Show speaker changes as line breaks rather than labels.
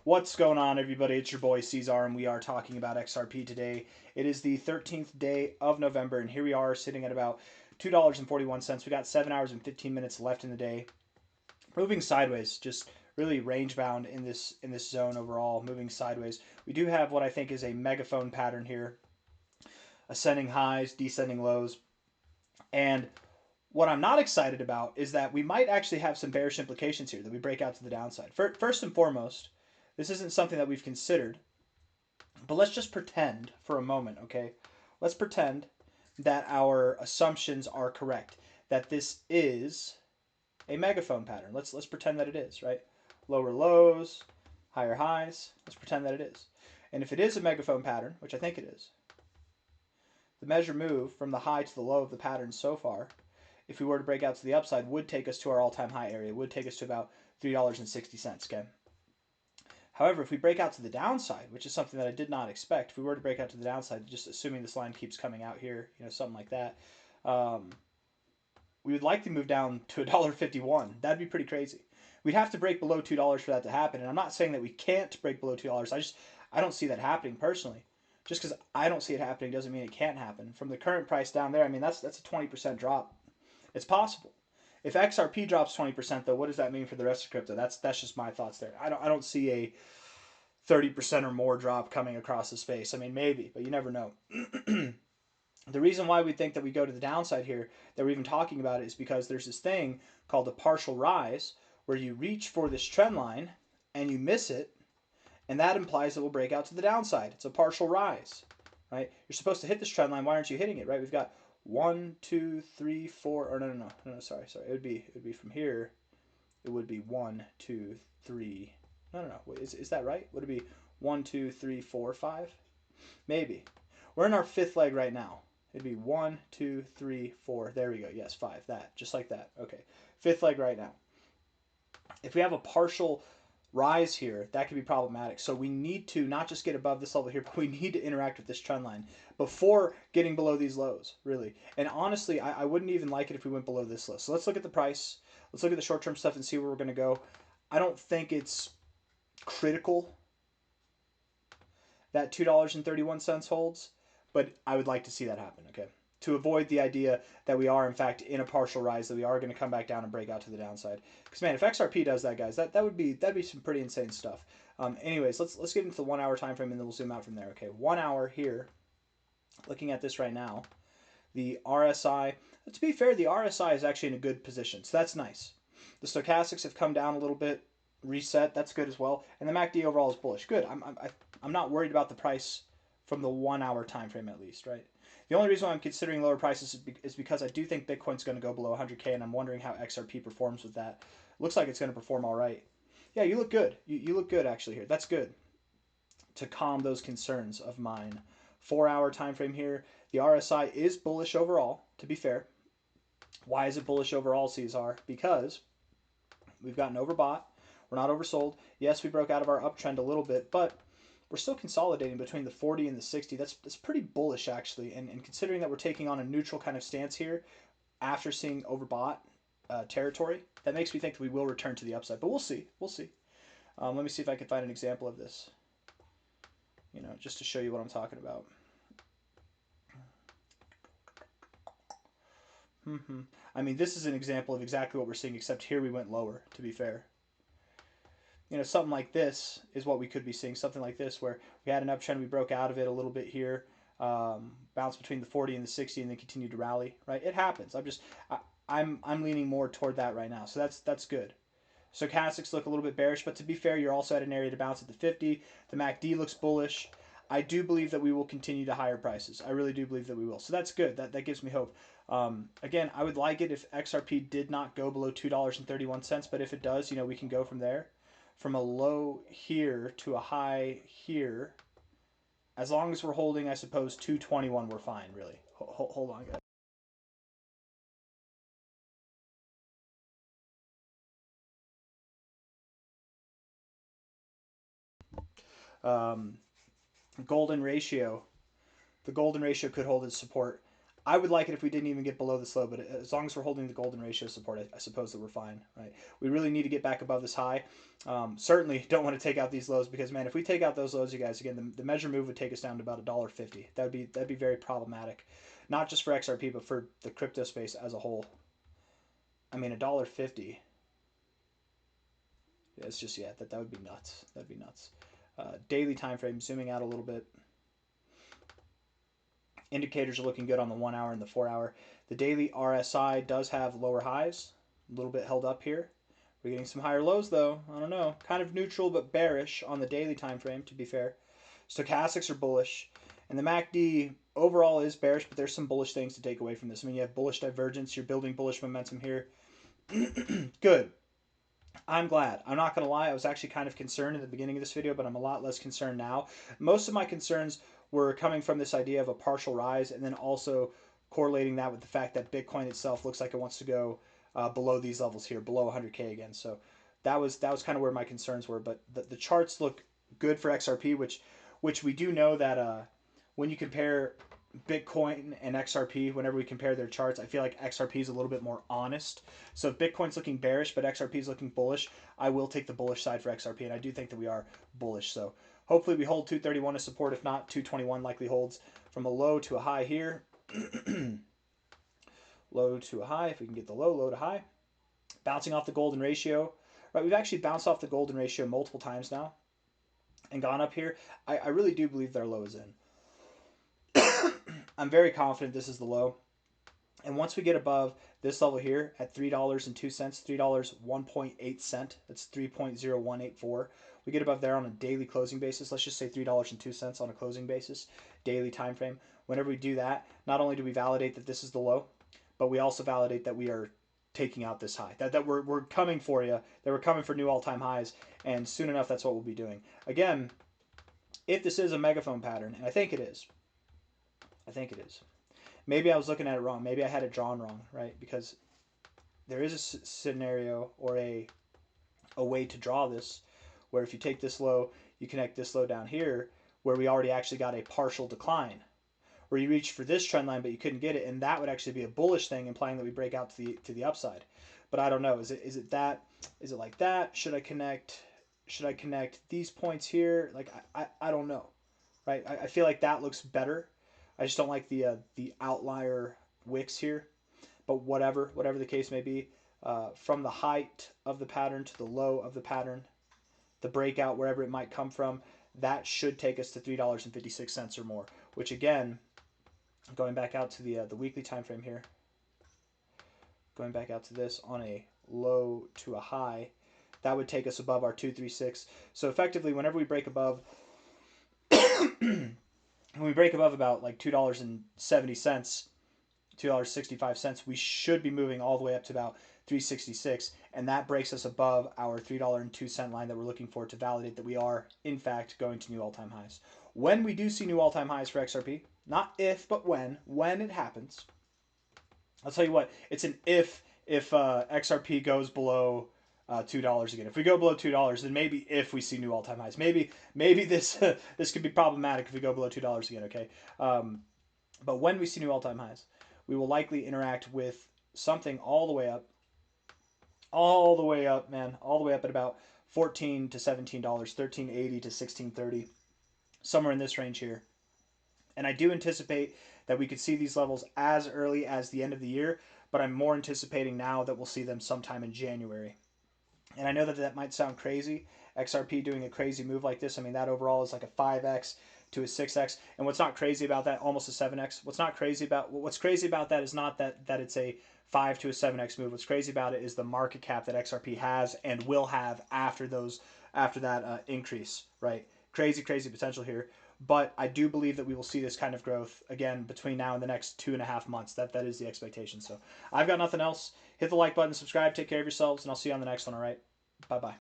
What's going on, everybody? It's your boy C-Zar, and we are talking about XRP today. It is the 13th day of November, and here we are sitting at about $2.41. We got 7 hours and 15 minutes left in the day. Moving sideways, just really range bound in this zone overall, moving sideways. We do have what I think is a megaphone pattern here, ascending highs, descending lows, and what I'm not excited about is that we might actually have some bearish implications here that we break out to the downside. First and foremost, this isn't something that we've considered, but let's just pretend for a moment, okay? Let's pretend that our assumptions are correct, that this is a megaphone pattern. Let's pretend that it is, right? Lower lows, higher highs. Let's pretend that it is. And if it is a megaphone pattern, which I think it is, the measure move from the high to the low of the pattern so far, if we were to break out to the upside, would take us to our all-time high area, would take us to about $3.60, okay? However, if we break out to the downside, which is something that I did not expect, if we were to break out to the downside, just assuming this line keeps coming out here, something like that, we would likely move down to $1.51. That'd be pretty crazy. We'd have to break below $2 for that to happen, and I'm not saying that we can't break below $2. I don't see that happening personally. Just because I don't see it happening doesn't mean it can't happen. From the current price down there, I mean that's a 20% drop. It's possible. If XRP drops 20%, though, what does that mean for the rest of crypto? That's just my thoughts there. I don't see a 30% or more drop coming across the space. I mean, maybe, but you never know. The reason why we think that we go to the downside here, that we're even talking about it, is because there's this thing called a partial rise where you reach for this trend line and you miss it, and that implies that we'll break out to the downside. It's a partial rise, right? You're supposed to hit this trend line. Why aren't you hitting it, right? We've got 1, 2, 3, 4, or no, sorry. It would be from here. It would be 1, 2, 3. No. Wait, is that right? Would it be 1, 2, 3, 4, 5? Maybe. We're in our fifth leg right now. It'd be 1, 2, 3, 4. There we go. Yes, 5. That. Just like that. Okay. Fifth leg right now. If we have a partial rise here, that could be problematic. So we need to not just get above this level here, but we need to interact with this trend line before getting below these lows, really. And honestly, I wouldn't even like it if we went below this low. So let's look at the price. Let's look at the short-term stuff and see where we're going to go. I don't think it's critical that $2.31 holds, but I would like to see that happen, okay? To avoid the idea that we are, in fact, in a partial rise, that we are going to come back down and break out to the downside. Because, man, if XRP does that, guys, that'd be some pretty insane stuff. Anyways, let's get into the 1 hour time frame, and then we'll zoom out from there, okay? 1 hour here, looking at this right now, the RSI, to be fair, the RSI is actually in a good position, so that's nice. The stochastics have come down a little bit, reset, that's good as well, and the MACD overall is bullish. Good. I'm not worried about the price from the 1 hour time frame at least, right? The only reason why I'm considering lower prices is because I do think Bitcoin's going to go below 100K, and I'm wondering how XRP performs with that. Looks like it's going to perform all right. Yeah, you look good. You look good actually here. That's good to calm those concerns of mine. 4 hour time frame here. The RSI is bullish overall, to be fair. Why is it bullish overall, C-Zar? Because we've gotten overbought. We're not oversold. Yes, we broke out of our uptrend a little bit, but we're still consolidating between the 40 and the 60. That's pretty bullish, actually. And considering that we're taking on a neutral kind of stance here after seeing overbought territory, that makes me think that we will return to the upside. But we'll see. We'll see. Let me see if I can find an example of this, just to show you what I'm talking about. I mean, this is an example of exactly what we're seeing, except here we went lower, to be fair. Something like this is what we could be seeing. Something like this where we had an uptrend, we broke out of it a little bit here, bounced between the 40 and the 60, and then continued to rally. Right? It happens. I'm leaning more toward that right now, so that's good. Stochastics look a little bit bearish, but to be fair, you're also at an area to bounce at the 50. The MACD looks bullish. I do believe that we will continue to higher prices. I really do believe that we will. So that's good. That gives me hope. Again, I would like it if XRP did not go below $2.31, but if it does, we can go from there. From a low here to a high here, as long as we're holding, I suppose, 221, we're fine, really. Hold on, guys. Golden ratio. The golden ratio could hold its support. I would like it if we didn't even get below this low, but as long as we're holding the golden ratio support, I suppose that we're fine, right? We really need to get back above this high. Certainly don't want to take out these lows because, man, if we take out those lows, you guys, again, the measure move would take us down to about $1.50. That'd be very problematic, not just for XRP, but for the crypto space as a whole. I mean, $1.50. Yeah, it's just that would be nuts. That'd be nuts. Daily time frame, zooming out a little bit. Indicators are looking good on the 1 hour and the 4 hour. The daily RSI does have lower highs, a little bit held up here. We're getting some higher lows though. I don't know. Kind of neutral but bearish on the daily time frame, to be fair. Stochastics are bullish. And the MACD overall is bearish, but there's some bullish things to take away from this. I mean, you have bullish divergence. You're building bullish momentum here. Good. I'm glad. I'm not going to lie. I was actually kind of concerned in the beginning of this video, but I'm a lot less concerned now. Most of my concerns were coming from this idea of a partial rise and then also correlating that with the fact that Bitcoin itself looks like it wants to go below these levels here, below 100K again. So that was kind of where my concerns were. But the charts look good for XRP, which we do know that when you compare Bitcoin and XRP, whenever we compare their charts, I feel like XRP is a little bit more honest. So if Bitcoin's looking bearish, but XRP is looking bullish, I will take the bullish side for XRP, and I do think that we are bullish. So hopefully we hold 231 as support. If not, 221 likely holds from a low to a high here. Low to a high, if we can get the low, low to high. Bouncing off the golden ratio. Right, we've actually bounced off the golden ratio multiple times now and gone up here. I really do believe their low is in. I'm very confident this is the low. And once we get above this level here at $3.02, $3 1.8 cent, that's 3.0184. We get above there on a daily closing basis. Let's just say $3.02 on a closing basis, daily time frame. Whenever we do that, not only do we validate that this is the low, but we also validate that we are taking out this high. That we're coming for you. That we're coming for new all-time highs, and soon enough, that's what we'll be doing. Again, if this is a megaphone pattern, and I think it is. I think it is. Maybe I was looking at it wrong. Maybe I had it drawn wrong, right? Because there is a scenario or a way to draw this where if you take this low, you connect this low down here where we already actually got a partial decline. Where you reached for this trend line but you couldn't get it, and that would actually be a bullish thing, implying that we break out to the upside. But I don't know. Is it that? Is it like that? Should I connect these points here? Like I don't know. Right? I feel like that looks better. I just don't like the outlier wicks here. But whatever the case may be, from the height of the pattern to the low of the pattern, the breakout, wherever it might come from, that should take us to $3.56 or more. Which again, going back out to the weekly time frame here, going back out to this on a low to a high, that would take us above our 236. So effectively, whenever we break above when we break above about like $2.70, $2.65, we should be moving all the way up to about 366, and that breaks us above our $3.02 line that we're looking for to validate that we are in fact going to new all-time highs. When we do see new all-time highs for XRP, not if but when it happens, I'll tell you what, it's an if XRP goes below $2 again. If we go below $2, then maybe if we see new all-time highs, maybe this this could be problematic if we go below $2 again. Okay, but when we see new all-time highs, we will likely interact with something all the way up, man, all the way up at about $14 to $17, $13.80 to $16.30, somewhere in this range here. And I do anticipate that we could see these levels as early as the end of the year, but I'm more anticipating now that we'll see them sometime in January. And I know that might sound crazy, XRP doing a crazy move like this. I mean, that overall is like a 5x to a 6x. And what's not crazy about that, almost a 7x. What's crazy about that is not that it's a 5 to a 7x move. What's crazy about it is the market cap that XRP has and will have after that increase, right? Crazy potential here. But I do believe that we will see this kind of growth again between now and the next 2.5 months. That is the expectation. So I've got nothing else. Hit the like button, subscribe, take care of yourselves, and I'll see you on the next one, all right? Bye-bye.